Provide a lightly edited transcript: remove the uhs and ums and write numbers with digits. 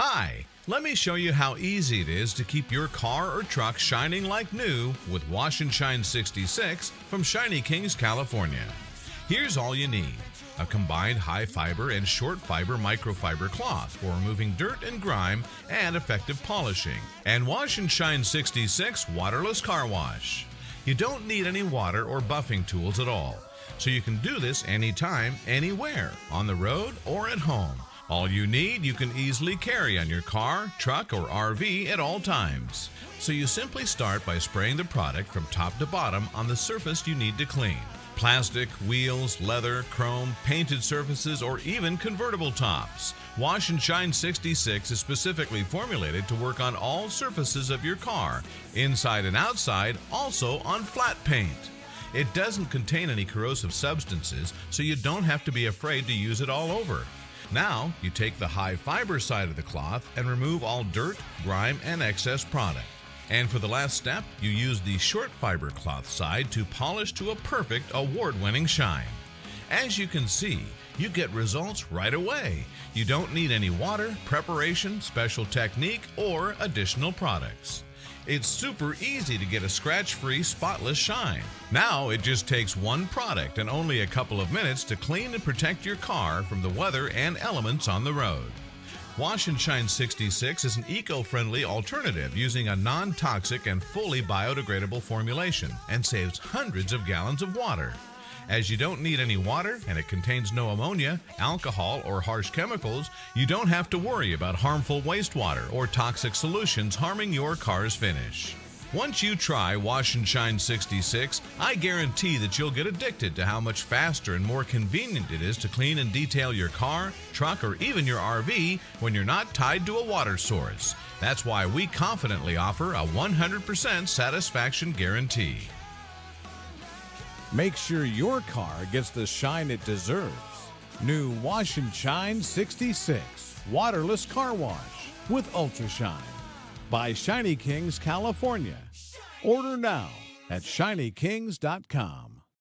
Hi, let me show you how easy it is to keep your car or truck shining like new with Wash&Shine 66 from Shinykings, California. Here's all you need: a combined high fiber and short fiber microfiber cloth for removing dirt and grime and effective polishing, and Wash&Shine 66 waterless car wash. You don't need any water or buffing tools at all, so you can do this anytime, anywhere, on the road or at home. All you need, you can easily carry on your car, truck, or RV at all times. So you simply start by spraying the product from top to bottom on the surface you need to clean. Plastic, wheels, leather, chrome, painted surfaces, or even convertible tops. Wash&Shine 66 is specifically formulated to work on all surfaces of your car, inside and outside, also on flat paint. It doesn't contain any corrosive substances, so you don't have to be afraid to use it all over. Now, you take the high fiber side of the cloth and remove all dirt, grime, and excess product. And for the last step, you use the short fiber cloth side to polish to a perfect award-winning shine. As you can see, you get results right away. You don't need any water, preparation, special technique, or additional products. It's super easy to get a scratch-free, spotless shine. Now it just takes one product and only a couple of minutes to clean and protect your car from the weather and elements on the road. Wash&Shine 66 is an eco-friendly alternative using a non-toxic and fully biodegradable formulation and saves hundreds of gallons of water. As you don't need any water and it contains no ammonia, alcohol, or harsh chemicals, you don't have to worry about harmful wastewater or toxic solutions harming your car's finish. Once you try Wash&Shine 66, I guarantee that you'll get addicted to how much faster and more convenient it is to clean and detail your car, truck, or even your RV when you're not tied to a water source. That's why we confidently offer a 100% satisfaction guarantee. Make sure your car gets the shine it deserves. New Wash&Shine 66 Waterless Car Wash with Ultra Shine by Shinykings, California. Order now at shinykings.com.